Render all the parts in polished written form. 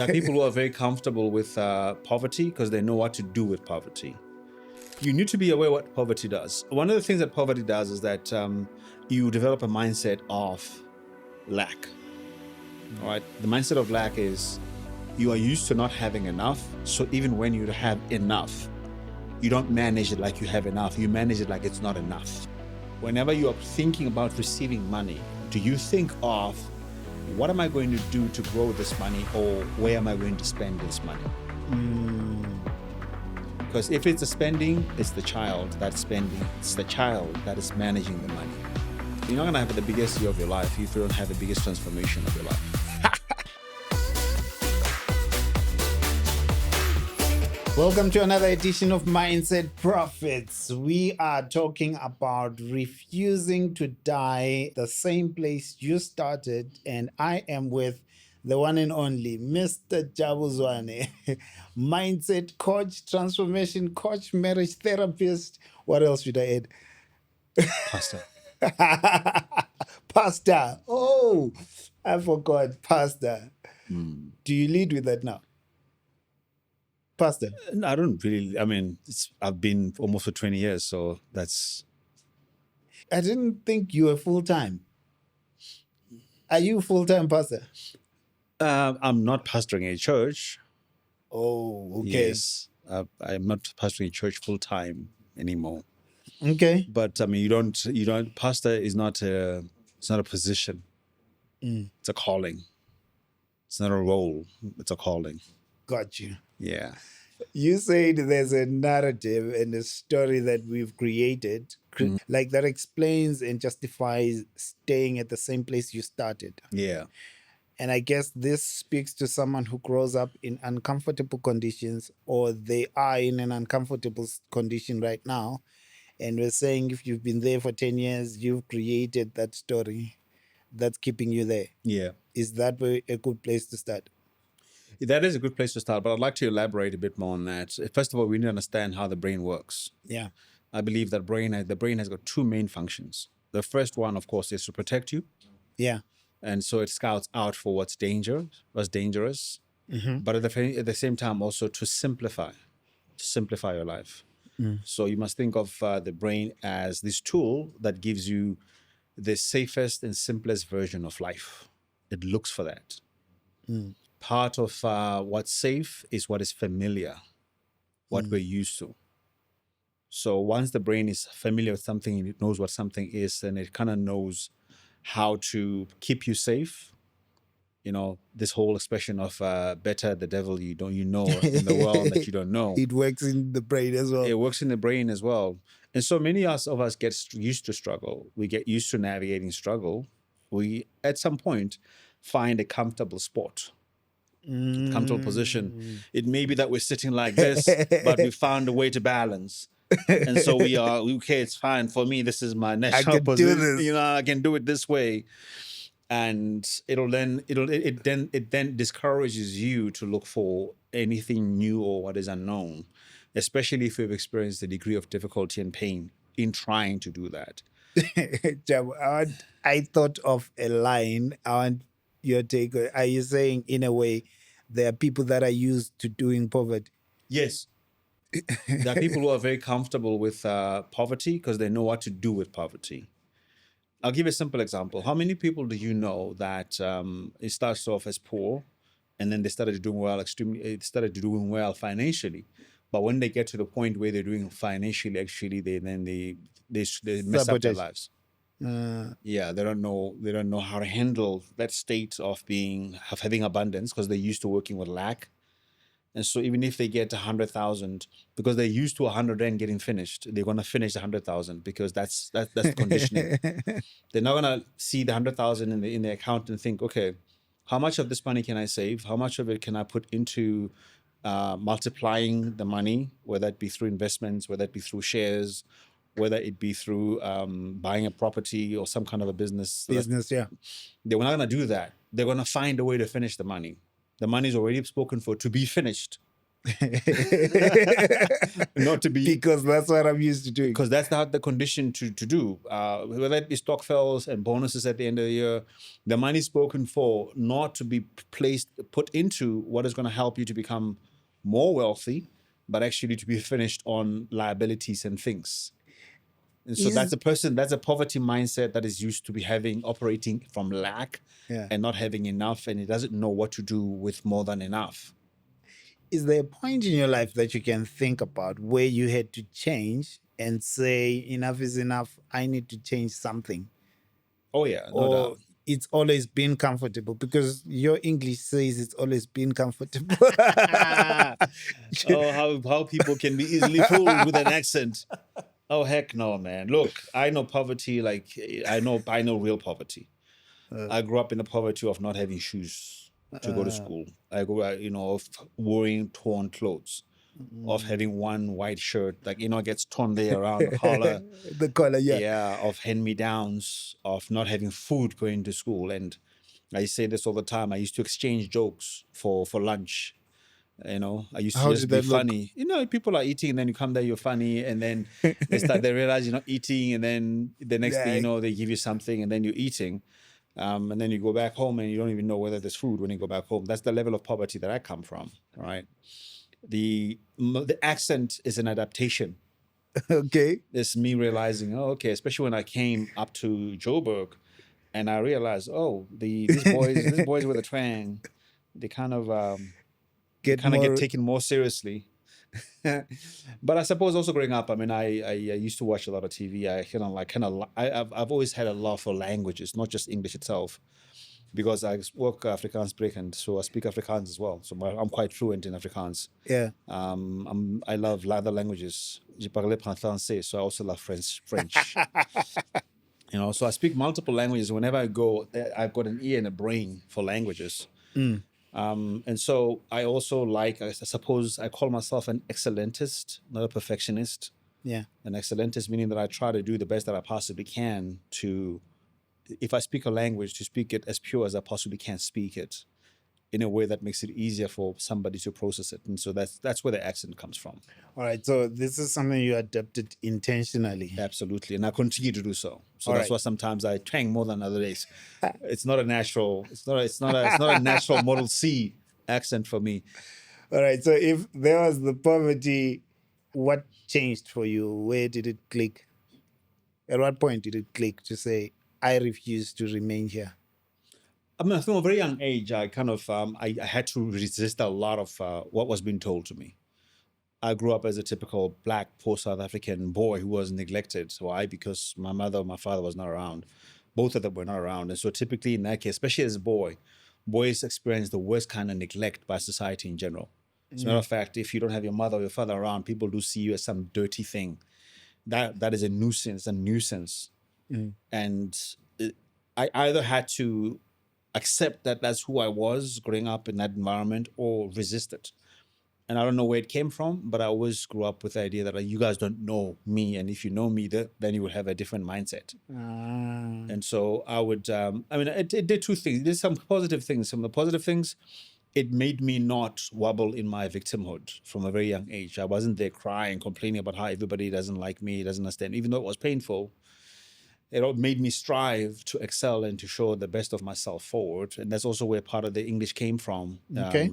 There are people who are very comfortable with poverty because they know what to do with poverty. You need to be aware what poverty does. One of the things that poverty does is that you develop a mindset of lack. All right. The mindset of lack is you are used to not having enough. So even when you have enough, you don't manage it like you have enough. You manage it like it's not enough. Whenever you are thinking about receiving money, do you think of what am I going to do to grow this money, or where am I going to spend this money? Because if it's the spending, it's the child that's spending. It's the child that is managing the money. You're not going to have the biggest year of your life if you don't have the biggest transformation of your life. Welcome to another edition of Mindset Profits. We are talking about refusing to die the same place you started, and I am with the one and only Mr. Jabu Zwane, mindset coach, transformation coach, marriage therapist. What else should I add? Pastor. Pastor. Oh, I forgot. Pastor. Do you lead with that now? Pastor. I don't really, I've been almost for 20 years, so that's... I didn't think you were full-time. Are you full-time pastor? I'm not pastoring a church. Oh, okay. Yes. I'm not pastoring a church full-time anymore. Okay. But pastor is not it's not a position. It's a calling. It's not a role. It's a calling. Got you. Yeah. You said there's a narrative and a story that we've created, like that explains and justifies staying at the same place you started. Yeah. And I guess this speaks to someone who grows up in uncomfortable conditions, or they are in an uncomfortable condition right now. And we're saying if you've been there for 10 years, you've created that story that's keeping you there. Yeah. Is that a good place to start? That is a good place to start, but I'd like to elaborate a bit more on that. First of all, we need to understand how the brain works. Yeah. I believe that the brain has got two main functions. The first one, of course, is to protect you. Yeah. And so it scouts out for what's dangerous. But at the same time, also to simplify your life. So you must think of the brain as this tool that gives you the safest and simplest version of life. It looks for that. Part of what's safe is what is familiar, what we're used to. So once the brain is familiar with something and it knows what something is, then it kind of knows how to keep you safe. You know, this whole expression of better the devil you know in the world that you don't know. It works in the brain as well. It works in the brain as well. And so many of us get used to struggle. We get used to navigating struggle. We, at some point, find a comfortable spot. Comfortable position. It may be that we're sitting like this, but we found a way to balance. And so we are, okay, it's fine. For me, this is my natural position. Do this. You know, I can do it this way. And it then discourages you to look for anything new or what is unknown, especially if you've experienced a degree of difficulty and pain in trying to do that. I thought of a line. I want your take. Are you saying, in a way, there are people that are used to doing poverty? Yes. There are people who are very comfortable with poverty because they know what to do with poverty. I'll give you a simple example. How many people do you know that it starts off as poor, and then they started doing well financially, but when they get to the point where they're doing financially, actually they mess up their lives. Yeah, they don't know how to handle that state of having abundance because they're used to working with lack. And so even if they get 100,000, because they're used to 100 Rand getting finished, they're gonna finish the 100,000 because that's conditioning. They're not gonna see the 100,000 in the account and think, okay, how much of this money can I save? How much of it can I put into multiplying the money, whether it be through investments, whether it be through shares, whether it be through buying a property or some kind of a business. Yeah. They're not gonna do that. They're gonna find a way to finish the money. The money is already spoken for to be finished. Not to be, because that's what I'm used to doing. because that's not the condition to do. Whether it be stock fells and bonuses at the end of the year, the money spoken for not to be put into what is going to help you to become more wealthy, but actually to be finished on liabilities and things. And so Is that's a poverty mindset that is used to be operating from lack yeah. and not having enough, and it doesn't know what to do with more than enough. Is there a point in your life that you can think about where you had to change and say enough is enough? I need to change something, Oh yeah, no or doubt. it's always been comfortable because your English says it's always been comfortable. Oh, how people can be easily fooled with an accent. Oh heck no, man. Look, I know poverty like I know real poverty. I grew up in the poverty of not having shoes to go to school. I grew up, of wearing torn clothes, of having one white shirt, like gets torn there around the collar. The color, yeah. Yeah, of hand-me-downs, of not having food going to school. And I say this all the time. I used to exchange jokes for lunch. I used to How just did be that look? funny. People are eating, and then you come there, you're funny, and then they realize you're not eating, and then the next thing you Yeah. know, they give you something, and then you're eating, and then you go back home, and you don't even know whether there's food when you go back home. That's the level of poverty that I come from. Right? The accent is an adaptation. Okay. It's me realizing, oh, okay, especially when I came up to Joburg, and I realized, oh, these boys with a twang, they kind of Get get more. taken more seriously. But I suppose also growing up, I mean, I used to watch a lot of TV. I've always had a love for languages, not just English itself, because I work Afrikaans and so I speak Afrikaans as well. So I'm quite fluent in Afrikaans. Yeah. I love other languages. Je parle français, so I also love French. So I speak multiple languages. Whenever I go, I've got an ear and a brain for languages. Mm, And so I also I suppose I call myself an excellentist, not a perfectionist. yeah. An excellentist meaning that I try to do the best that I possibly can to, if I speak a language, to speak it as pure as I possibly can speak it in a way that makes it easier for somebody to process it. And so that's where the accent comes from. All right. So this is something you adapted intentionally. Absolutely. And I continue to do so. So All that's right. why sometimes I twang more than other days. It's not a natural, it's not a natural Model C accent for me. All right. So if there was the poverty, what changed for you? Where did it click? At what point did it click to say, I refuse to remain here? I mean, from a very young age, I kind of I had to resist a lot of what was being told to me. I grew up as a typical black, poor South African boy who was neglected. Why? Because my mother and my father was not around. Both of them were not around. And so typically in that case, especially as a boy, boys experience the worst kind of neglect by society in general. As a matter of fact, if you don't have your mother or your father around, people do see you as some dirty thing. That is a nuisance. And I either had to accept that that's who I was growing up in that environment or resist it. And I don't know where it came from, but I always grew up with the idea that you guys don't know me, and if you know me, then you would have a different mindset. And so I would, it did two things. It did some positive things. Some of the positive things, it made me not wobble in my victimhood from a very young age. I wasn't there crying, complaining about how everybody doesn't like me, doesn't understand, even though it was painful. It all made me strive to excel and to show the best of myself forward. And that's also where part of the English came from. Okay.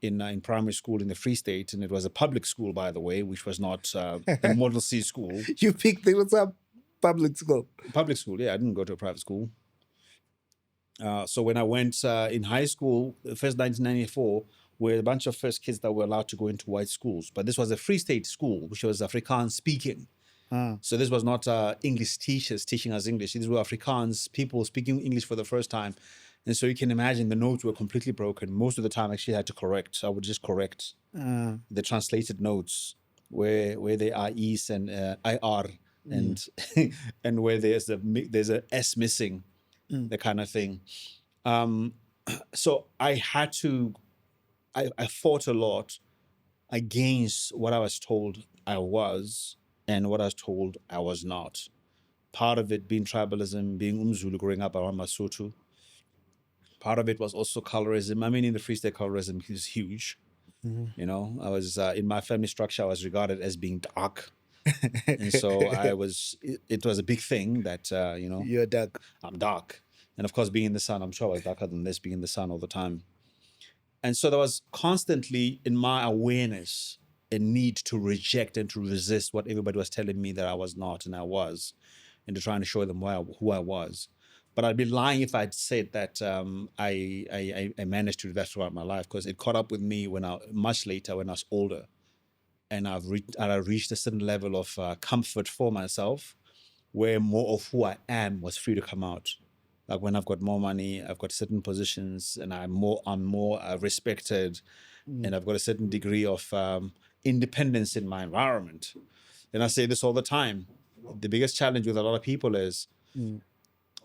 In primary school in the Free State, and it was a public school, by the way, which was not a Model C school. You picked it was up public school. Public school, yeah, I didn't go to a private school. So when I went in high school, the first 1994, were a bunch of first kids that were allowed to go into white schools. But this was a Free State school, which was Afrikaans speaking. So this was not English teachers teaching us English. These were Afrikaans people speaking English for the first time. And so you can imagine the notes were completely broken. Most of the time, actually, I had to correct. I would just correct the translated notes where there are E's and IR and and where there's a S missing, the kind of thing. So I had to, I fought a lot against what I was told I was and what I was told I was not. Part of it being tribalism, being Umzulu growing up around Lesotho. Part of it was also colorism. I mean, in the Free State, colorism is huge. You know, I was in my family structure, I was regarded as being dark. And so it was a big thing that, You're dark. I'm dark. And of course, being in the sun, I'm sure I was darker than this, being in the sun all the time. And so there was constantly in my awareness a need to reject and to resist what everybody was telling me that I was not and I was, and to trying to show them who I was. But I'd be lying if I'd said that I managed to do that throughout my life, because it caught up with me when I much later when I was older, and I reached a certain level of comfort for myself, where more of who I am was free to come out. Like when I've got more money, I've got certain positions, and I'm more respected, and I've got a certain degree of independence in my environment. And I say this all the time. The biggest challenge with a lot of people is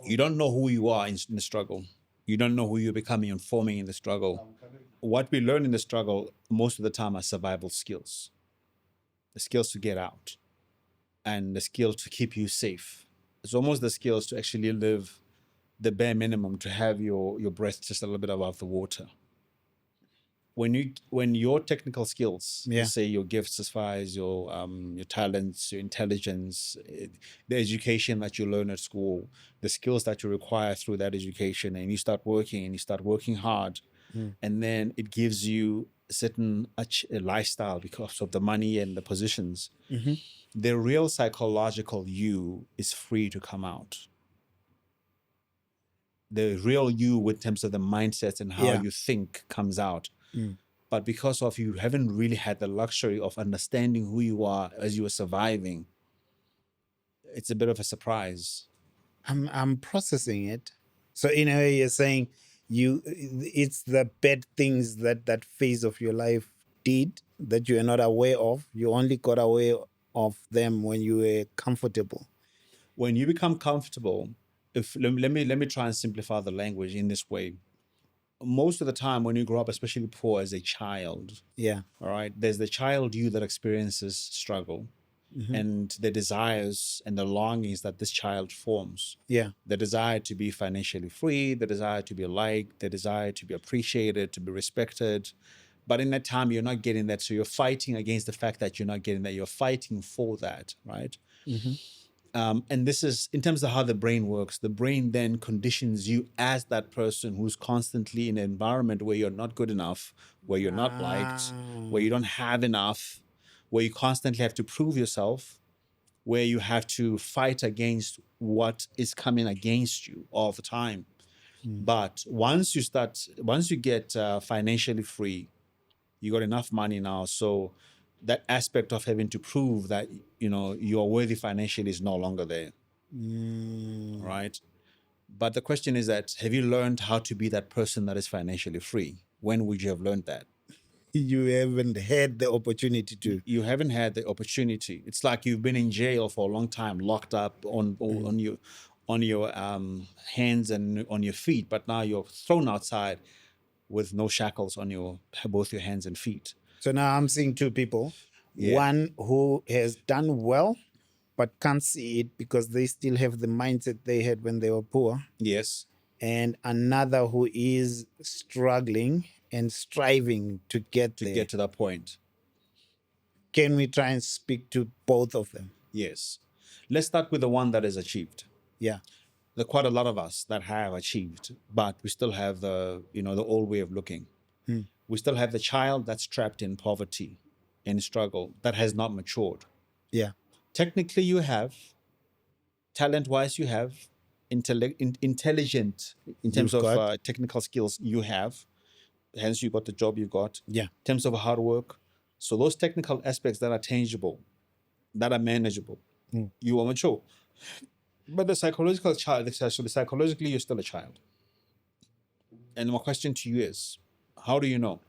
you don't know who you are in the struggle. You don't know who you're becoming and forming in the struggle. What we learn in the struggle most of the time are survival skills, the skills to get out, and the skills to keep you safe. It's almost the skills to actually live the bare minimum, to have your breath just a little bit above the water. When your technical skills, Yeah. say your gifts as far as your talents, your intelligence, the education that you learn at school, the skills that you require through that education, and you start working and you start working hard, and then it gives you a certain a lifestyle because of the money and the positions. The real psychological you is free to come out. The real you, in terms of the mindset and how Yeah. you think, comes out. But because of you haven't really had the luxury of understanding who you are as you are surviving, it's a bit of a surprise. I'm processing it. So in a way, you're saying it's the bad things that phase of your life did that you are not aware of. You only got aware of them when you were comfortable. When you become comfortable, if let me try and simplify the language in this way. Most of the time when you grow up, especially poor as a child, Yeah. all right, there's the child you that experiences struggle, and the desires and the longings that this child forms. Yeah. The desire to be financially free, the desire to be liked, the desire to be appreciated, to be respected. But in that time, you're not getting that. So you're fighting against the fact that you're not getting that. You're fighting for that, right? And this is in terms of how the brain works. The brain then conditions you as that person who's constantly in an environment where you're not good enough, where you're not liked, where you don't have enough, where you constantly have to prove yourself, where you have to fight against what is coming against you all the time. But once you get financially free, you got enough money now. So that aspect of having to prove that you're worthy financially is no longer there, right? But the question is that, have you learned how to be that person that is financially free? When would you have learned that? You haven't had the opportunity to. You haven't had the opportunity. It's like you've been in jail for a long time, locked up on your hands and on your feet, but now you're thrown outside with no shackles on your both your hands and feet. So now I'm seeing two people. Yeah. One who has done well but can't see it because they still have the mindset they had when they were poor. Yes. And another who is struggling and striving to get there. Get to that point. Can we try and speak to both of them? Yes. Let's start with the one that is achieved. Yeah. There are quite a lot of us that have achieved, but we still have the old way of looking. We still have the child that's trapped in poverty, in struggle, that has not matured. Yeah. Technically, you have, talent-wise, you have, intelligent in terms You've of got. technical skills, you have. Hence, you got the job you got. Yeah. In terms of hard work, so those technical aspects that are tangible, that are manageable, you are mature. But the psychological child, actually, psychologically, you're still a child. And my question to you is, how do you know?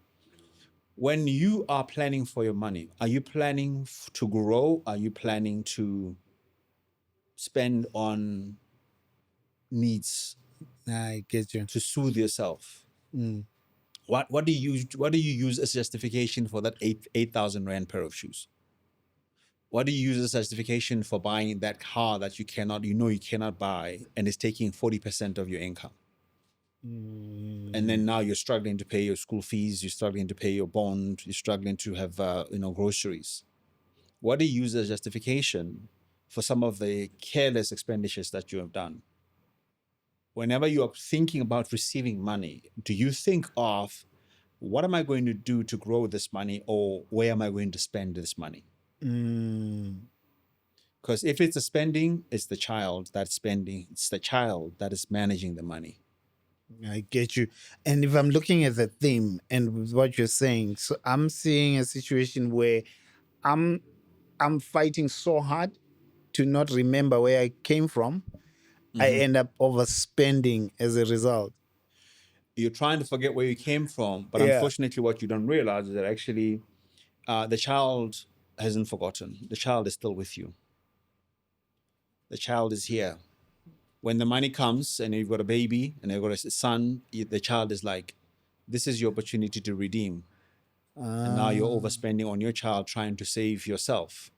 When you are planning for your money, are you planning to grow? Are you planning to spend on needs I get you. to soothe yourself? What do you use as justification for that 8,000 rand pair of shoes? What do you use as justification for buying that car that you cannot buy, and it's taking 40% of your income? And then now you're struggling to pay your school fees, you're struggling to pay your bond, you're struggling to have groceries. What do you use as justification for some of the careless expenditures that you have done? Whenever you are thinking about receiving money, do you think of what am I going to do to grow this money, or where am I going to spend this money? Because if it's a spending, it's the child that's spending, it's the child that is managing the money. I get you. And if I'm looking at the theme and with what you're saying, so I'm seeing a situation where I'm fighting so hard to not remember where I came from. I end up overspending as a result. You're trying to forget where you came from, but Yeah. unfortunately, what you don't realize is that actually the child hasn't forgotten. The child is still with you. The child is here. When the money comes and you've got a baby and you've got a son, the child is like, this is your opportunity to redeem. And now you're overspending on your child trying to save yourself,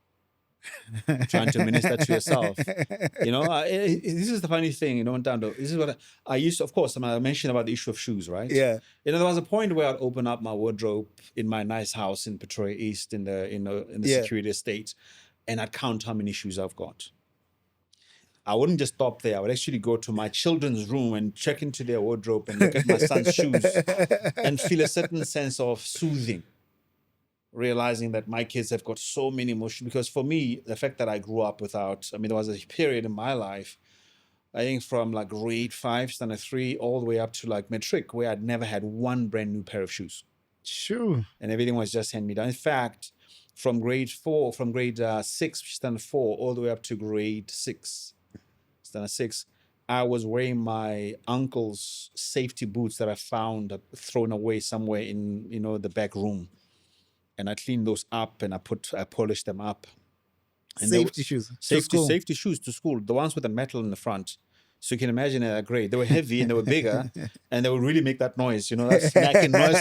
trying to minister to yourself. This is the funny thing, Ntando. This is what I used to, of course, I mentioned about the issue of shoes, right? Yeah. There was a point where I'd open up my wardrobe in my nice house in Pretoria East in the Yeah. security estate, and I'd count how many shoes I've got. I wouldn't just stop there. I would actually go to my children's room and check into their wardrobe and look at my son's shoes and feel a certain sense of soothing, realizing that my kids have got so many more shoes. Because for me, the fact that I grew up without, there was a period in my life, I think from like grade 5, standard 3, all the way up to like matric, where I'd never had one brand new pair of shoes. Sure. And everything was just hand me down. In fact, from grade 6, standard 4, all the way up to grade 6, standard 6, I was wearing my uncle's safety boots that I found thrown away somewhere in the back room, and I cleaned those up and I polished them up. And safety shoes. Safety shoes to school, the ones with the metal in the front. So you can imagine they're great. They were heavy and they were bigger, and they would really make that noise, that smacking noise.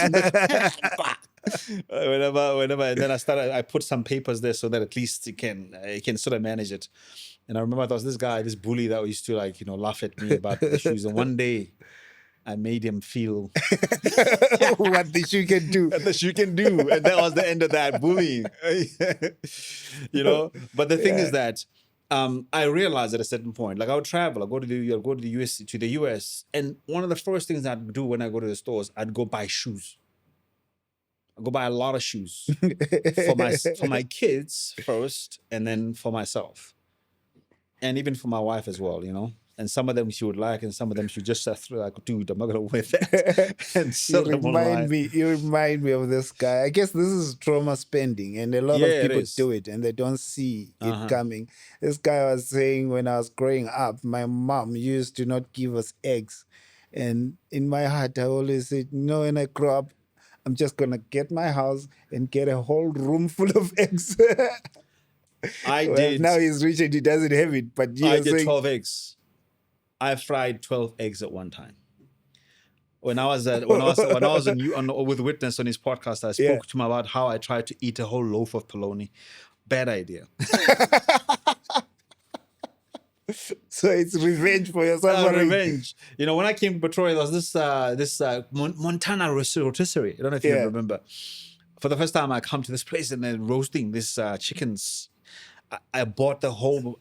Whenever, and then I put some papers there so that at least you can sort of manage it. And I remember there was this bully that used to laugh at me about the shoes. And one day I made him feel what the shoe can do. What the shoe can do. And that was the end of that bullying. But the thing is that I realized at a certain point, like I would travel, I'd go to the US, and one of the first things I'd do when I go to the stores, I'd go buy shoes. I'd go buy a lot of shoes for my kids first, and then for myself. And even for my wife as well, And some of them she would like, and some of them she just throw like, dude, I'm not gonna wear that. And sell them online. You remind me of this guy. I guess this is trauma spending, and a lot of people do it, and they don't see it coming. This guy was saying when I was growing up, my mom used to not give us eggs, and in my heart, I always said, when I grow up, I'm just gonna get my house and get a whole room full of eggs. Now he's rich and he doesn't have it, but I did 12 eggs. I fried 12 eggs at one time. When I was with Witness on his podcast, I spoke to him about how I tried to eat a whole loaf of bologna. Bad idea. So it's revenge for yourself. Revenge. When I came to Pretoria, there was this Montana rotisserie. I don't know if you remember. For the first time, I come to this place and they're roasting these chickens. I bought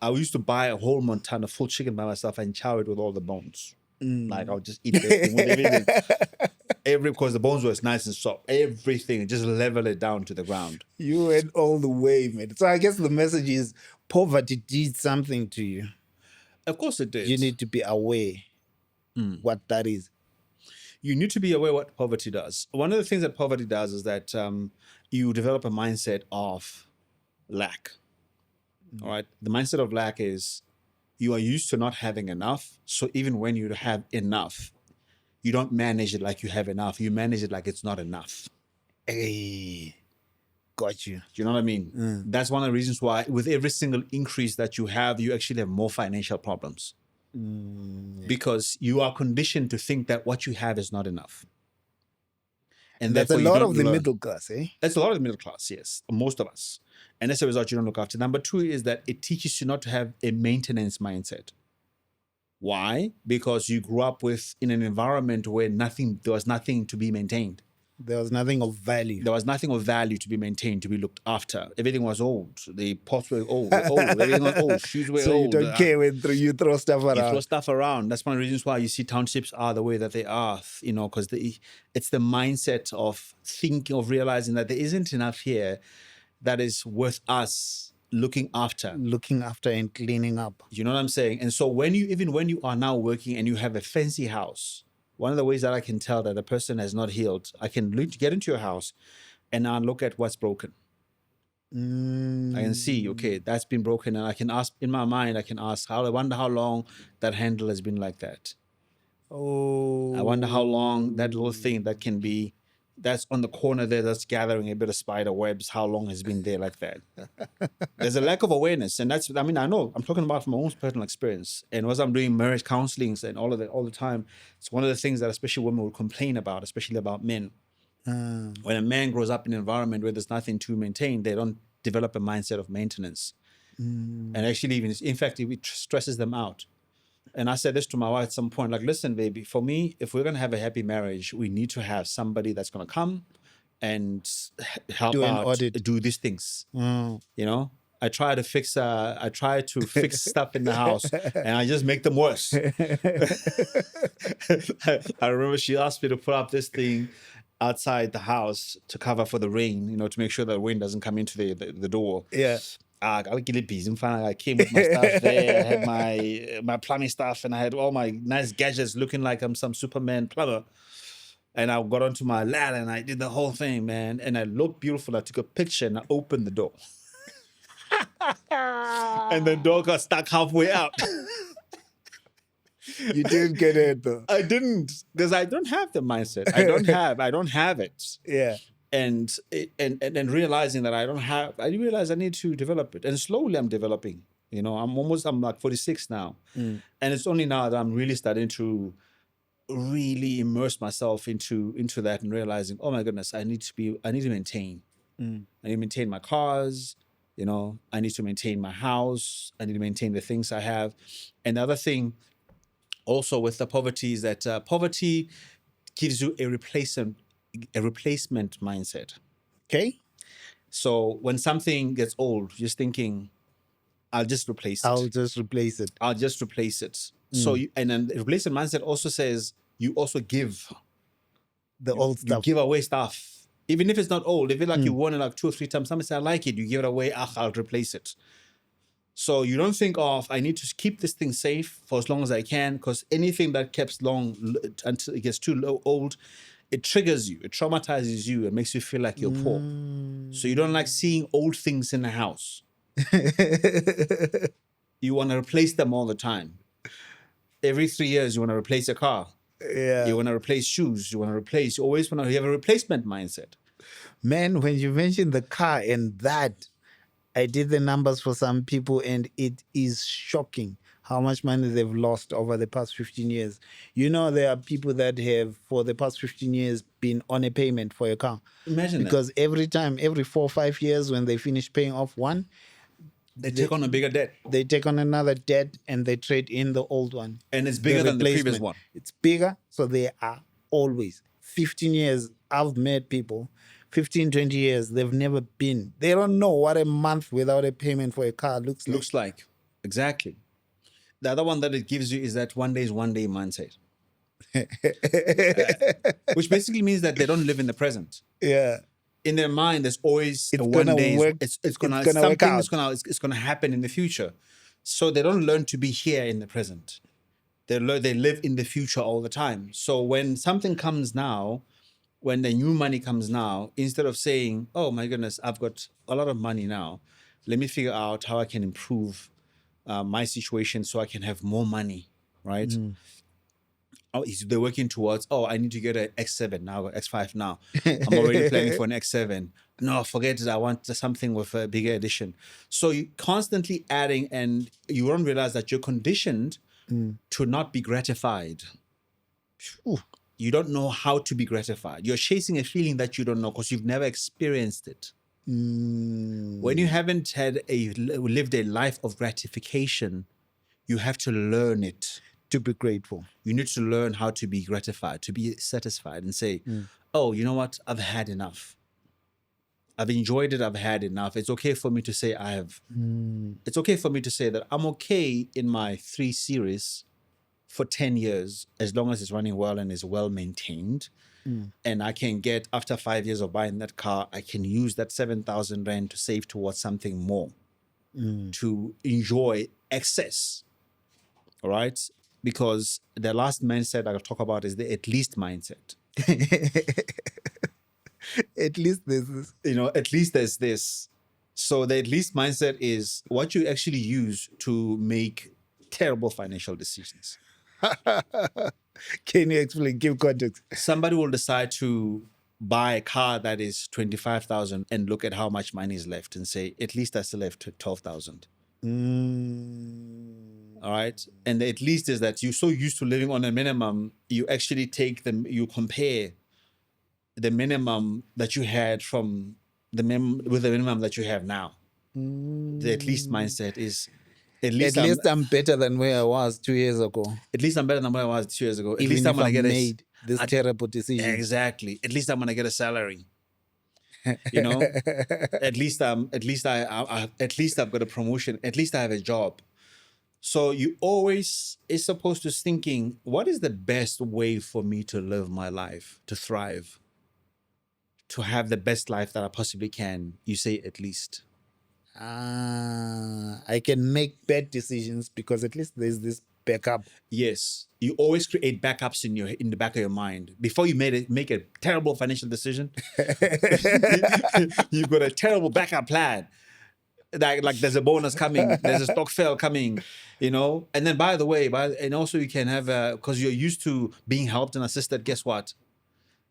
I used to buy a whole Montana full chicken by myself and chow it with all the bones. Like I'll just eat this thing with everything. Because the bones were nice and soft. Everything, just level it down to the ground. You went all the way, man. So I guess the message is poverty did something to you. Of course it did. You need to be aware what that is. You need to be aware what poverty does. One of the things that poverty does is that you develop a mindset of lack. All right. The mindset of lack is you are used to not having enough. So even when you have enough, you don't manage it like you have enough. You manage it like it's not enough. Hey, got you. Do you know what I mean? That's one of the reasons why with every single increase that you have, you actually have more financial problems. Because you are conditioned to think that what you have is not enough. And that's a lot of the middle class, eh? That's a lot of the middle class, yes. Most of us. And as a result, you don't look after. Number 2 is that it teaches you not to have a maintenance mindset. Why? Because you grew up in an environment where there was nothing to be maintained. There was nothing of value. There was nothing of value to be maintained, to be looked after. Everything was old. The pots were old. Everything was old. Shoes were So you old. don't care when you throw stuff You throw around. stuff around. That's one of the reasons why you see townships are the way that they are, because it's the mindset of thinking, of realizing that there isn't enough here that is worth us looking after. Looking after and cleaning up. You know what I'm saying? And so when you are now working and you have a fancy house, one of the ways that I can tell that a person has not healed, I can get into your house and I look at what's broken. I can see, okay, that's been broken, and I can ask in my mind. I wonder how long that handle has been like that. Oh. I wonder how long that little thing that's on the corner there, that's gathering a bit of spider webs, how long has been there like that. There's a lack of awareness, and I know I'm talking about from my own personal experience. And as I'm doing marriage counselings and all the time, it's one of the things that especially women will complain about, especially about men. When a man grows up in an environment where there's nothing to maintain, they don't develop a mindset of maintenance. And actually, in fact, it stresses them out. And I said this to my wife at some point, like, listen, baby, for me, if we're going to have a happy marriage, we need to have somebody that's going to come and help Do an out, audit. do these things. I try to fix stuff in the house, and I just make them worse. I remember she asked me to put up this thing outside the house to cover for the rain, to make sure that wind doesn't come into the door. Yeah. I got busy. I came with my stuff there. I had my plumbing stuff, and I had all my nice gadgets, looking like I'm some Superman plumber. And I got onto my ladder and I did the whole thing, man. And I looked beautiful. I took a picture and I opened the door. And the door got stuck halfway out. You didn't get it though. I didn't, because I don't have the mindset. I don't have it. Yeah. And realizing that I realize I need to develop it. And slowly I'm developing. I'm like 46 now. And it's only now that I'm really starting to really immerse myself into that and realizing, oh my goodness, I need to maintain. I need to maintain my cars, I need to maintain my house, I need to maintain the things I have. And the other thing also with the poverty is that poverty gives you a replacement mindset. Okay. So when something gets old, just thinking, I'll just replace it. I'll just replace it. So and then the replacement mindset also says you also give the old stuff. You give away stuff. Even if it's not old, if it's like you worn it like 2 or 3 times, somebody say, I like it, you give it away, I'll replace it. So you don't think of, I need to keep this thing safe for as long as I can, because anything that keeps long until it gets too old, it triggers you, it traumatizes you, it makes you feel like you're poor. So you don't like seeing old things in the house. You want to replace them all the time. Every 3 years, you want to replace a car. Yeah. You want to replace shoes. You always want to have a replacement mindset. Man, when you mentioned the car and that, I did the numbers for some people and it is shocking how much money they've lost over the past 15 years. There are people that have, for the past 15 years, been on a payment for a car. Imagine because that. every 4 or 5 years, when they finish paying off one, they take on a bigger debt. They take on another debt and they trade in the old one. And it's bigger than the previous one. It's bigger, so they are always. 15 years, I've met people, 15, 20 years, they've never been. They don't know what a month without a payment for a car looks like. Exactly. The other one that it gives you is that one day is one day mindset. Which basically means that they don't live in the present. Yeah. In their mind, there's always it's one day. It's gonna happen in the future. So they don't learn to be here in the present. They live in the future all the time. So when something comes now, when the new money comes now, instead of saying, "Oh my goodness, I've got a lot of money now. Let me figure out how I can improve my situation so I can have more money," right? They're working towards, I need to get an X7 now, X5 now. I'm already planning for an X7. No, forget it. I want something with a bigger edition. So you're constantly adding, and you don't realize that you're conditioned to not be gratified. Ooh. You don't know how to be gratified. You're chasing a feeling that you don't know because you've never experienced it. When you haven't lived a life of gratification, you have to learn it. To be grateful. You need to learn how to be gratified, to be satisfied, and say, oh, you know what? I've had enough. I've enjoyed it. I've had enough. It's okay for me to say I have. It's okay for me to say that I'm okay in my 3 Series for 10 years, as long as it's running well and is well maintained. And I can get, after 5 years of buying that car, I can use that 7,000 Rand to save towards something more, to enjoy excess. All right? Because the last mindset I'll talk about is the at least mindset. At least there's this. At least there's this. So the at least mindset is what you actually use to make terrible financial decisions. Can you explain? Give context. Somebody will decide to buy a car that is 25,000 and look at how much money is left and say, at least I still have 12,000. All right. And the at least is that you're so used to living on a minimum, you actually take them, you compare the minimum that you had from with the minimum that you have now. The at least mindset is At least I'm better than where I was 2 years ago. At least I'm better than where I was 2 years ago. At Even least if I'm gonna I get made this terrible decision. Exactly. At least I'm gonna get a salary. At least I've got a promotion. At least I have a job. So you always is supposed to thinking, what is the best way for me to live my life, to thrive, to have the best life that I possibly can? You say at least. I can make bad decisions because at least there's this backup. Yes, you always create backups in the back of your mind before you make a terrible financial decision. You've got a terrible backup plan. Like there's a bonus coming, there's a stock fail coming, and then by the way, and also you can have because you're used to being helped and assisted. Guess what?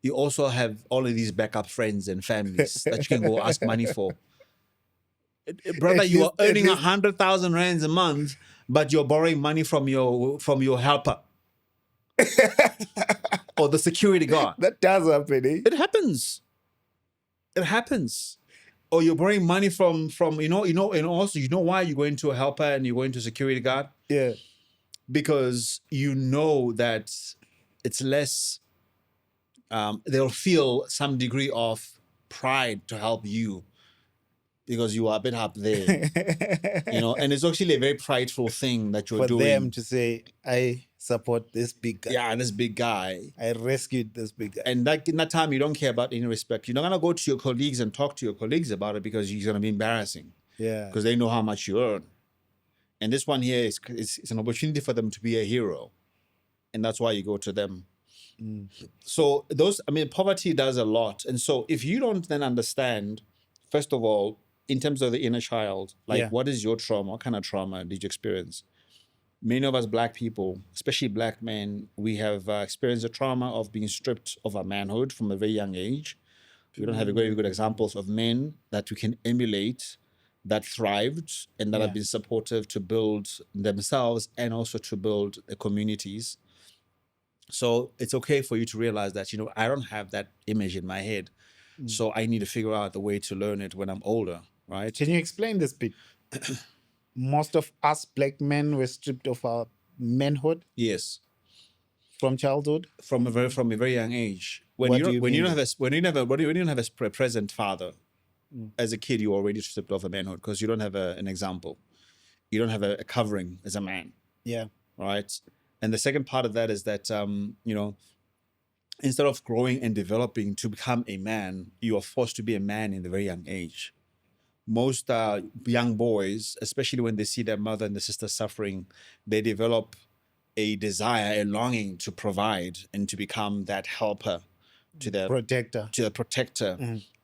You also have all of these backup friends and families that you can go ask money for. Brother, you are earning 100,000 rands a month, but you're borrowing money from your helper or the security guard. That does happen, eh? It happens. It happens. Or you're borrowing money from and also why you're going to a helper and you're going to a security guard? Yeah. Because you know that it's less. They'll feel some degree of pride to help you, because you are a bit up there, and it's actually a very prideful thing that you're doing. For them to say, I support this big guy. Yeah, this big guy. I rescued this big guy. And in that time, you don't care about any respect. You're not going to go to your colleagues and talk to your colleagues about it because it's going to be embarrassing. Yeah. Because they know how much you earn. And this one here is an opportunity for them to be a hero. And that's why you go to them. So poverty does a lot. And so if you don't then understand, first of all, in terms of the inner child, what is your trauma? What kind of trauma did you experience? Many of us Black people, especially Black men, we have experienced the trauma of being stripped of our manhood from a very young age. We don't have very good examples of men that we can emulate that thrived and that have been supportive to build themselves and also to build communities. So it's okay for you to realize that, I don't have that image in my head. So I need to figure out the way to learn it when I'm older, right? Can you explain this bit? Most of us Black men were stripped of our manhood. Yes. From childhood? From a very young age. When you don't have a present father, as a kid, you're already stripped of a manhood because you don't have an example. You don't have a covering as a man. Yeah. Right. And the second part of that is that, instead of growing and developing to become a man, you are forced to be a man in a very young age. Most young boys, especially when they see their mother and their sister suffering, they develop a desire, a longing to provide and to become that helper to their protector,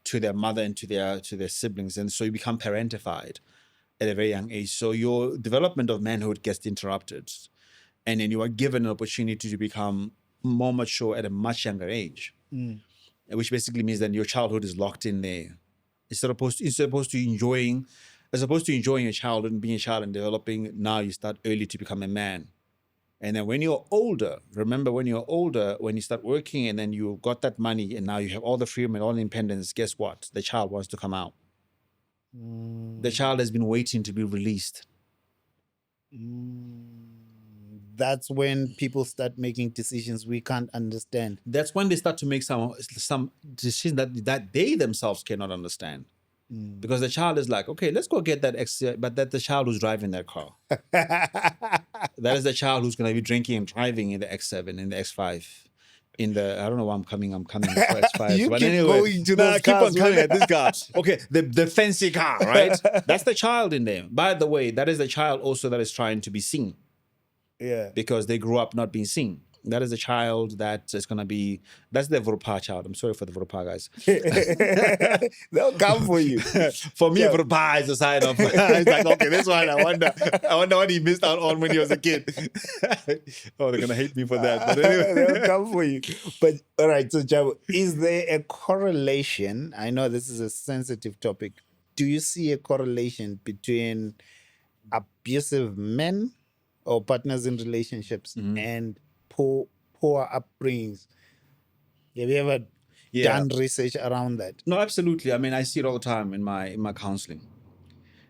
to their mother and to their siblings. And so you become parentified at a very young age. So your development of manhood gets interrupted. And then you are given an opportunity to become more mature at a much younger age, which basically means that your childhood is locked in there. As opposed to enjoying your childhood and being a child and developing, now you start early to become a man. And then when you're older, when you start working and then you've got that money and now you have all the freedom and all the independence, guess what? The child wants to come out. The child has been waiting to be released. that's when people start making decisions we can't understand. That's when they start to make some decisions that they themselves cannot understand. Because the child is like, okay, let's go get that but that's the child who's driving that car. That is the child who's going to be drinking and driving in the X7, in the X5, in the, I don't know why I'm coming for X5. You But keep anyway, going to those keep on cars, coming man. at this car. Okay, the fancy car, right? That's the child in them. By the way, that is the child also that is trying to be seen Yeah. because they grew up not being seen. That is a child that is going to be, that's the Vropa child. I'm sorry for the Vropa guys. They'll come for you. For me, Vropa is a sign of, it's like, okay, this one, I wonder what he missed out on when he was a kid. Oh, they're going to hate me for that. But anyway. They'll come for you. But all right, so Jabu, is there a correlation? I know this is a sensitive topic. Do you see a correlation between abusive men or partners in relationships and poor upbringings? Have you ever done research around that? No, absolutely. I mean, I see it all the time in my counseling.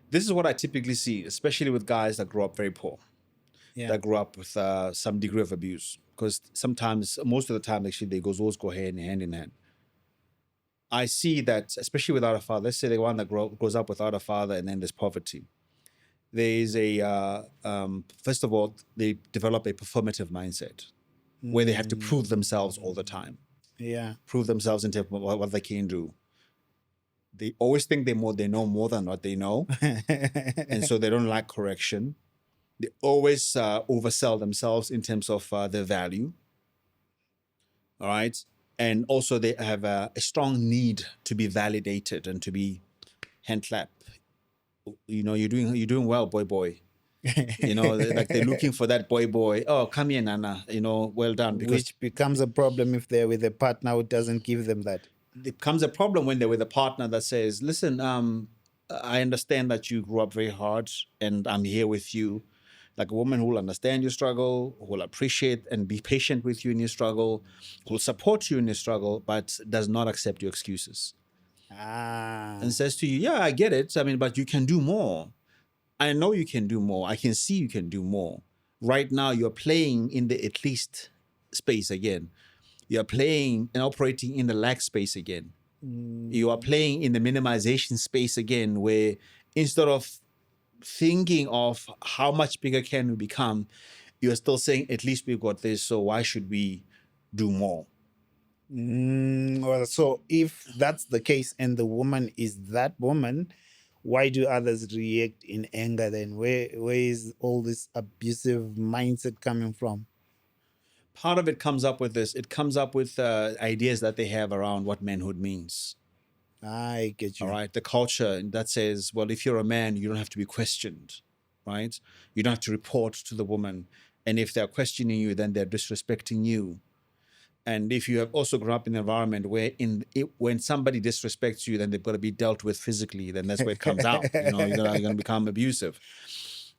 This is what I typically see, especially with guys that grow up very poor, that grew up with some degree of abuse. Because sometimes, most of the time, actually, they always go hand in hand. I see that, especially without a father. Let's say the one that grows up without a father, and then there's poverty. There is a first of all, they develop a performative mindset where they have to prove themselves all the time. Yeah. Prove themselves into what they can do. They always think they know more than what they know, and so they don't like correction. They always oversell themselves in terms of their value. All right, and also they have a strong need to be validated and to be hand clap. You know, you're doing well, boy. You know, like they're looking for that boy. Oh, come here, Nana. You know, well done. Because which becomes a problem if they're with a partner who doesn't give them that. it becomes a problem when they're with a partner that says, listen, I understand that you grew up very hard and I'm here with you. Like a woman who will understand your struggle, who will appreciate and be patient with you in your struggle, who will support you in your struggle, but does not accept your excuses. And says to you, yeah, I get it. I mean, but you can do more. I know you can do more. I can see you can do more. Right now, you're playing in the at least space again. You're playing and operating in the lack space again. You are playing in the minimization space again, where instead of thinking of how much bigger can we become, you're still saying, at least we've got this, so why should we do more? Well, so if that's the case and the woman is that woman, why do others react in anger then? Where is all this abusive mindset coming from? Part of it comes up with this. It comes up with ideas that they have around what manhood means. I get you. All right. The culture that says, well, if you're a man, you don't have to be questioned, right? You don't have to report to the woman. And if they're questioning you, then they're disrespecting you. And if you have also grown up in an environment where when somebody disrespects you, then they've got to be dealt with physically, then that's where it comes out. You know, you're gonna become abusive.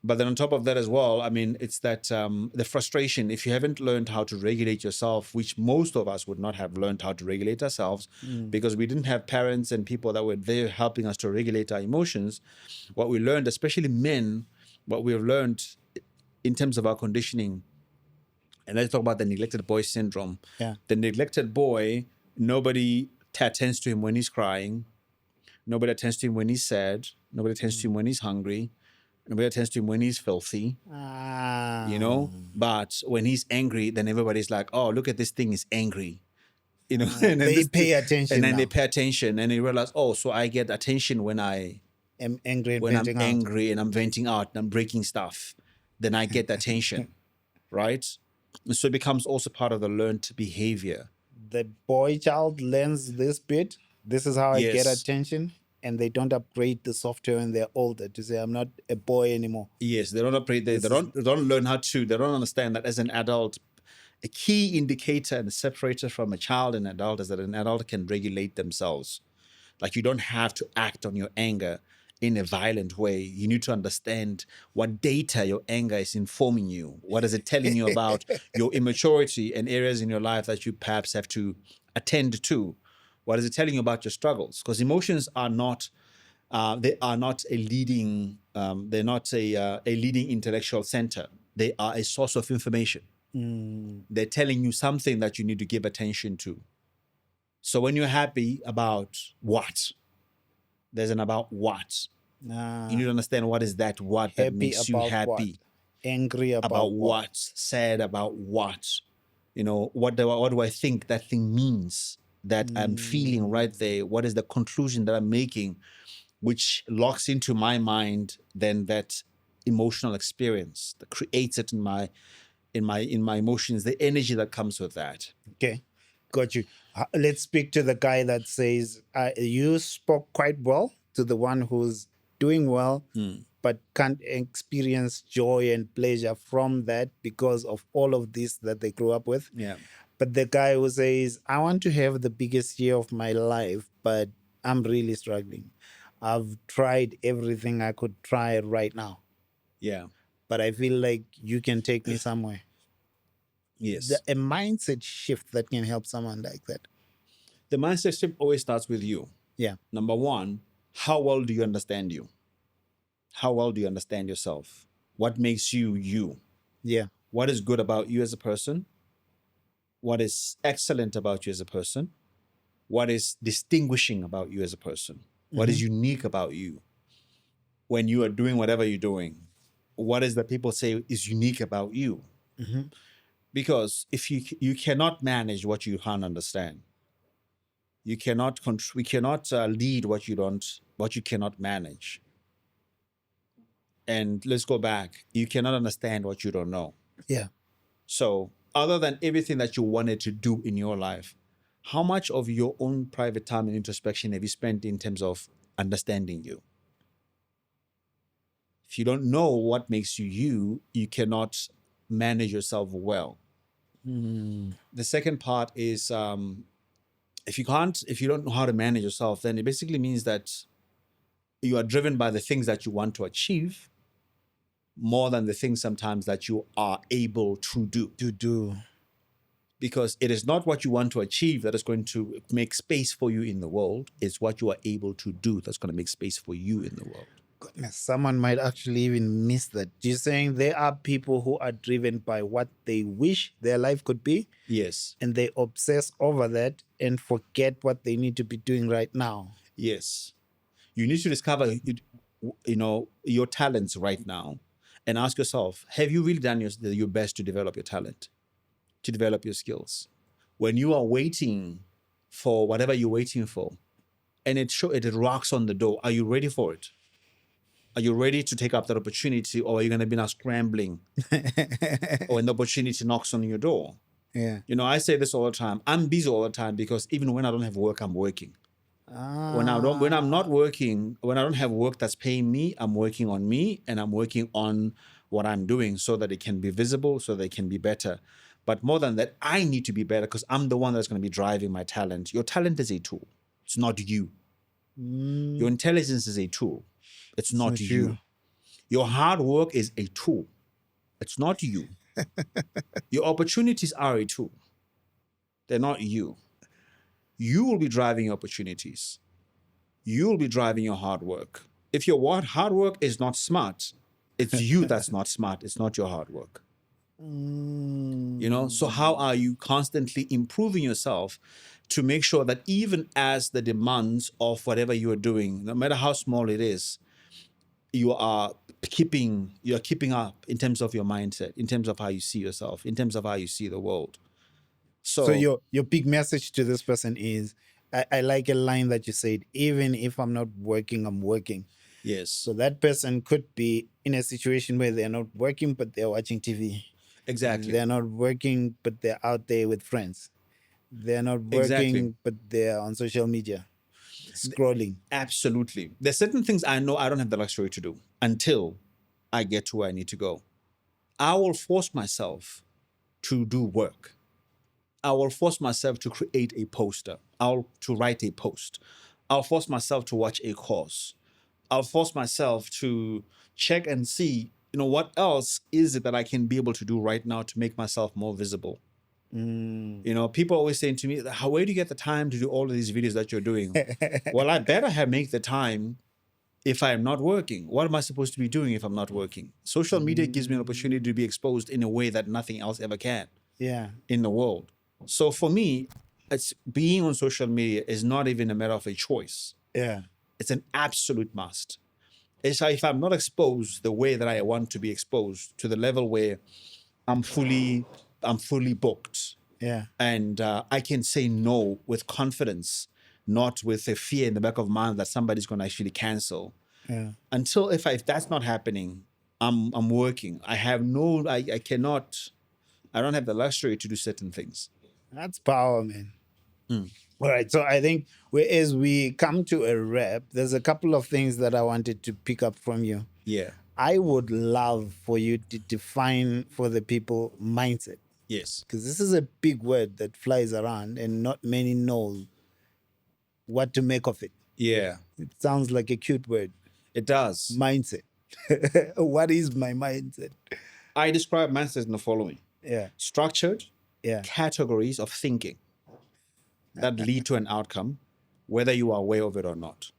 But then on top of that as well, I mean, it's that the frustration, if you haven't learned how to regulate yourself, which most of us would not have learned how to regulate ourselves because we didn't have parents and people that were there helping us to regulate our emotions. What we learned, especially men, what we've learned in terms of our conditioning, and let's talk about the neglected boy syndrome. Yeah. The neglected boy, nobody attends to him when he's crying. Nobody attends to him when he's sad. Nobody attends to him when he's hungry. Nobody attends to him when he's filthy. You know? But when he's angry, then everybody's like, oh, look at this thing, is angry. You know, and then they pay attention. And then now. they pay attention and they realize, oh, so I get attention when I am angry and when I'm venting out. angry and I'm venting out and I'm breaking stuff. Then I get attention. Right? And so it becomes also part of the learned behavior. The boy child learns this bit. This is how I get Yes. attention. And they don't upgrade the software when they're older to say, I'm not a boy anymore. Yes, they don't operate. They don't learn how to. They don't understand that as an adult, a key indicator and separator from a child and adult is that an adult can regulate themselves. Like you don't have to act on your anger in a violent way. You need to understand what data your anger is informing you. What is it telling you about your immaturity and areas in your life that you perhaps have to attend to? What is it telling you about your struggles? Because emotions are not, they are not a leading, they're not a leading intellectual center. They are a source of information. They're telling you something that you need to give attention to. So when you're happy about what, there's an about what. You need to understand what is that what that Happy makes you about what? happy. Angry About what, sad about what, what do I think that thing means that I'm feeling right there? What is the conclusion that I'm making, which locks into my mind then that emotional experience that creates it in my emotions, the energy that comes with that. Okay, got you. Let's speak to the guy that says you spoke quite well to the one who's doing well, but can't experience joy and pleasure from that because of all of this that they grew up with. Yeah. But the guy who says, I want to have the biggest year of my life, but I'm really struggling. I've tried everything I could try right now, Yeah. but I feel like you can take me somewhere. Yes. A mindset shift that can help someone like that. The mindset shift always starts with you. Yeah. Number one, how well do you understand you? How well do you understand yourself? What makes you you? Yeah. What is good about you as a person? What is excellent about you as a person? What is distinguishing about you as a person? What is unique about you when you are doing whatever you're doing? What is that people say is unique about you? Because if you cannot manage what you can't understand, you cannot we cannot lead what you cannot manage. And let's go back. You cannot understand what you don't know. Yeah. So, other than everything that you wanted to do in your life, how much of your own private time and introspection have you spent in terms of understanding you? If you don't know what makes you you, you cannot manage yourself well. The second part is if you don't know how to manage yourself, then it basically means that you are driven by the things that you want to achieve more than the things sometimes that you are able to do. Because it is not what you want to achieve that is going to make space for you in the world. It's what you are able to do that's going to make space for you in the world. Goodness, someone might actually even miss that. You're saying there are people who are driven by what they wish their life could be, Yes. and they obsess over that and forget what they need to be doing right now. Yes. You need to discover, your talents right now and ask yourself, have you really done your best to develop your talent, to develop your skills? When you are waiting for whatever you're waiting for and it rocks on the door, are you ready for it? Are you ready to take up that opportunity, or are you going to be now scrambling or when the opportunity knocks on your door? Yeah. I say this all the time. I'm busy all the time because even when I don't have work, I'm working. When I'm not working, when I don't have work that's paying me, I'm working on me and I'm working on what I'm doing so that it can be visible, so that it can be better. But more than that, I need to be better because I'm the one that's going to be driving my talent. Your talent is a tool. It's not you. Your intelligence is a tool. It's not you. Your hard work is a tool. It's not you. Your opportunities are a tool. They're not you. You will be driving opportunities. You will be driving your hard work. If your hard work is not smart, it's you that's not smart. It's not your hard work. So how are you constantly improving yourself to make sure that even as the demands of whatever you are doing, no matter how small it is, you are keeping up in terms of your mindset, in terms of how you see yourself, in terms of how you see the world. So your big message to this person is, I like a line that you said, even if I'm not working, I'm working. Yes. So that person could be in a situation where they're not working, but they're watching TV. Exactly. They're not working, but they're out there with friends. They're not working, Exactly. but they're on social media scrolling. Absolutely. There's certain things I know I don't have the luxury to do until I get to where I need to go. I will force myself to do work. I will force myself to create a poster. To write a post. I'll force myself to watch a course. I'll force myself to check and see, what else is it that I can be able to do right now to make myself more visible. People always saying to me, where do you get the time to do all of these videos that you're doing? Well, I better make the time if I am not working, what am I supposed to be doing if I'm not working? Social media gives me an opportunity to be exposed in a way that nothing else ever can Yeah. in the world. So for me, it's being on social media is not even a matter of a choice. Yeah. It's an absolute must. It's like if I'm not exposed the way that I want to be exposed to the level where I'm fully booked, Yeah. and I can say no with confidence, not with a fear in the back of my mind that somebody's going to actually cancel. Yeah. Until if that's not happening, I'm working. I cannot. I don't have the luxury to do certain things. That's power, man. Mm. All right. So I think as we come to a wrap, there's a couple of things that I wanted to pick up from you. Yeah. I would love for you to define for the people mindset, Yes. because this is a big word that flies around and not many know what to make of it. Yeah. It sounds like a cute word. It does. Mindset. What is my mindset? I describe mindset in the following: Yeah. structured Yeah. categories of thinking that lead to an outcome, whether you are aware of it or not.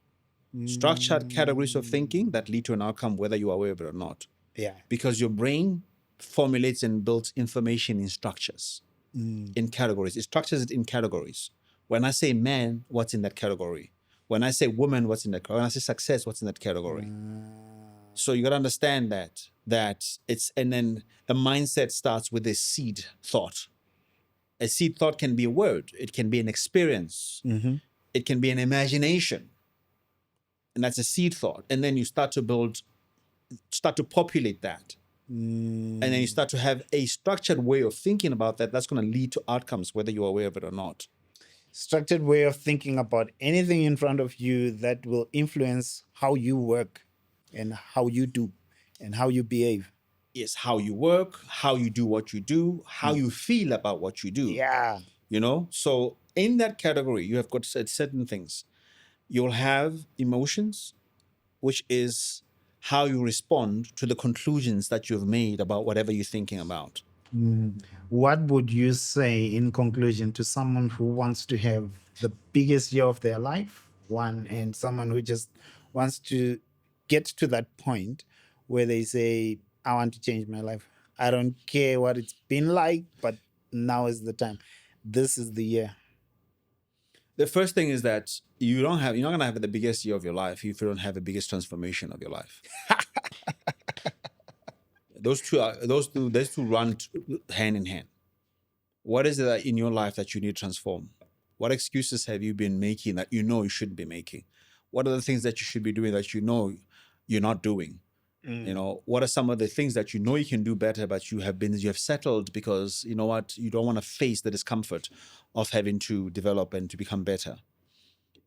Structured categories of thinking that lead to an outcome, whether you are aware of it or not. Yeah. Because your brain formulates and builds information in structures, in categories. It structures it in categories. When I say man, what's in that category? When I say woman, what's in that category? When I say success, what's in that category? So you got to understand that it's, and then a mindset starts with a seed thought. A seed thought can be a word. It can be an experience. It can be an imagination. And that's a seed thought. And then you start to populate that. And then you start to have a structured way of thinking about that. That's going to lead to outcomes, whether you're aware of it or not. Structured way of thinking about anything in front of you that will influence how you work and how you do and how you behave. Yes, how you work, how you do what you do, how you feel about what you do. Yeah. You know, so in that category, you have got certain things. You'll have emotions, which is how you respond to the conclusions that you've made about whatever you're thinking about. What would you say in conclusion to someone who wants to have the biggest year of their life, one, and someone who just wants to get to that point where they say, I want to change my life. I don't care what it's been like, but now is the time. This is the year. The first thing is that you're not going to have the biggest year of your life if you don't have the biggest transformation of your life. Those two run hand in hand. What is it that in your life that you need to transform? What excuses have you been making that you know you shouldn't be making? What are the things that you should be doing that you know you're not doing? You know, what are some of the things that you know you can do better, but you have settled because you know what, you don't want to face the discomfort of having to develop and to become better.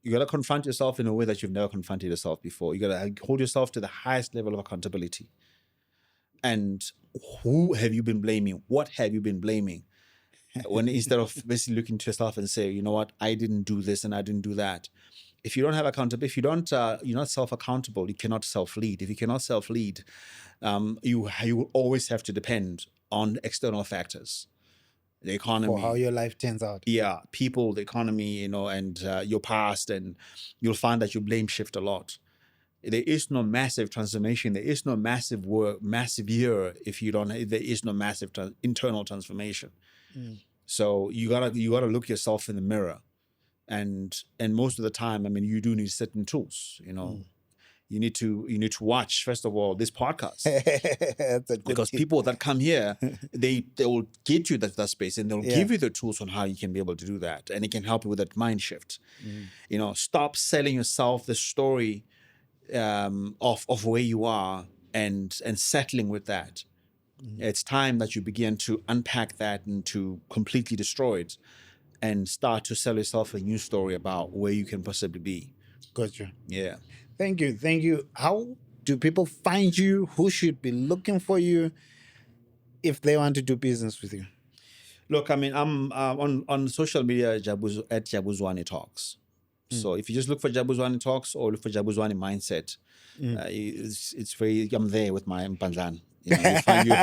You got to confront yourself in a way that you've never confronted yourself before. You got to hold yourself to the highest level of accountability. And who have you been blaming? What have you been blaming? When instead of basically looking to yourself and say, you know what, I didn't do this and I didn't do that. If you don't have accountability, if you don't, you're not self-accountable, you cannot self-lead. If you cannot self-lead, you will always have to depend on external factors, the economy, For how your life turns out. yeah, people, the economy, you know, and your past, and you'll find that you blame shift a lot. There is no massive transformation. There is no massive work, massive year if there is no massive internal transformation. So you gotta look yourself in the mirror. And most of the time, I mean, you do need certain tools. You know, you need to watch first of all this podcast That's a good because tip. people that come here, they will get you that space and they'll give you the tools on how you can be able to do that, and it can help you with that mind shift. You know, stop selling yourself the story of where you are and settling with that. It's time that you begin to unpack that and to completely destroy it and start to sell yourself a new story about where you can possibly be. Gotcha. Yeah. Thank you. Thank you. How do people find you? Who should be looking for you if they want to do business with you? Look, I mean, I'm on social media at Jabu Zwane Talks. So if you just look for Jabu Zwane Talks or look for Jabu Zwane Mindset, it's very, I'm there with my Mpanzan. You find you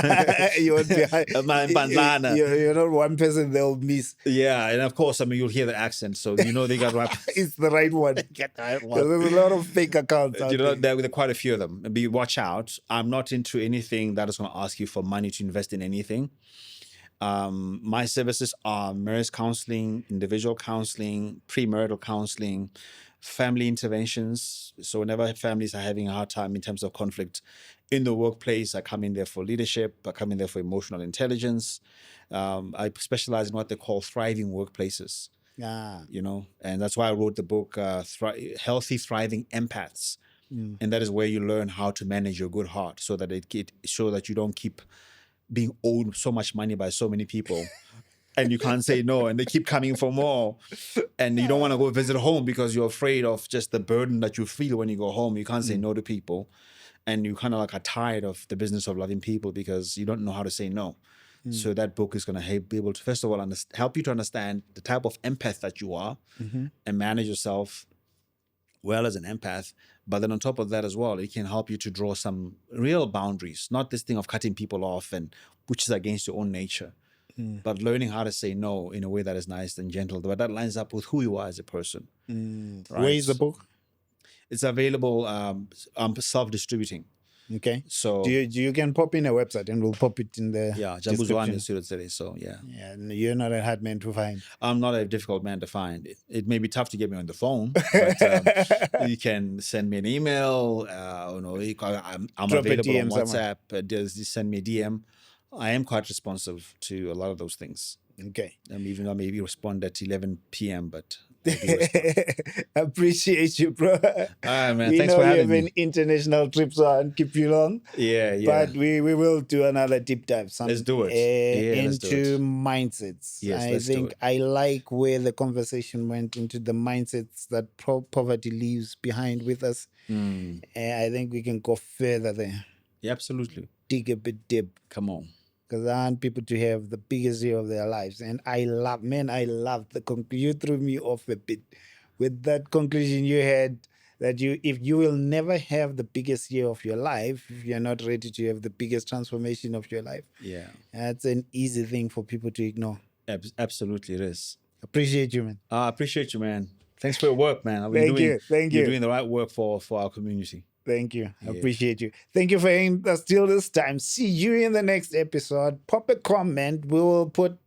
You won't be Bandlana. you're not one person they'll miss. Yeah, and of course, I mean, you'll hear the accent, so you know they got right. It's the right one. Get the right Because one. there's a lot of fake accounts out You know, there. there are quite a few of them. Be watch out. I'm not into anything that is going to ask you for money to invest in anything. My services are marriage counseling, individual counseling, premarital counseling, family interventions. So whenever families are having a hard time in terms of conflict in the workplace, I come in there for leadership. I come in there for emotional intelligence. I specialize in what they call thriving workplaces. Ah. You know, and that's why I wrote the book, Healthy Thriving Empaths. And that is where you learn how to manage your good heart so that so that you don't keep being owed so much money by so many people and you can't say no and they keep coming for more and you don't want to go visit home because you're afraid of just the burden that you feel when you go home. You can't say no to people and you kind of like are tired of the business of loving people because you don't know how to say no. So that book is going to be able to, first of all, help you to understand the type of empath that you are and manage yourself well as an empath. But then on top of that as well, it can help you to draw some real boundaries, not this thing of cutting people off and which is against your own nature, but learning how to say no in a way that is nice and gentle, but that lines up with who you are as a person. Right? Where is the book? It's available self-distributing. Okay. So you can pop in a website and we'll pop it in the yeah, Jabu Zwane description. is today. So yeah. Yeah, and you're not a hard man to find. I'm not a difficult man to find. It may be tough to get me on the phone, but you can send me an email. You know, I'm Drop a available on DM somewhere. WhatsApp. Just send me a DM. I am quite responsive to a lot of those things. Okay. Even though I maybe respond at 11 p.m., but I do respond. Appreciate you, bro. All right, man. We Thanks know for you having have an me. international trip, so I won't keep you long. Yeah. But we will do another deep dive. Let's do it. Yeah, let's do into it. mindsets. Yes, I let's do think it. I like where the conversation went into the mindsets that poverty leaves behind with us. I think we can go further there. Yeah, absolutely. Dig a bit deep. Come on. Because I want people to have the biggest year of their lives. And I love the you threw me off a bit with that conclusion you had that if you will never have the biggest year of your life, if you're not ready to have the biggest transformation of your life. Yeah. That's an easy thing for people to ignore. Absolutely, it is. Appreciate you, man. I appreciate you, man. Thanks for your work, man. Thank you. You're doing the right work for our community. Thank you. I appreciate you. Thank you for hanging us till this time. See you in the next episode. Pop a comment. We will put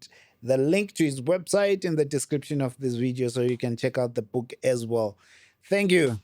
the link to his website in the description of this video so you can check out the book as well. Thank you.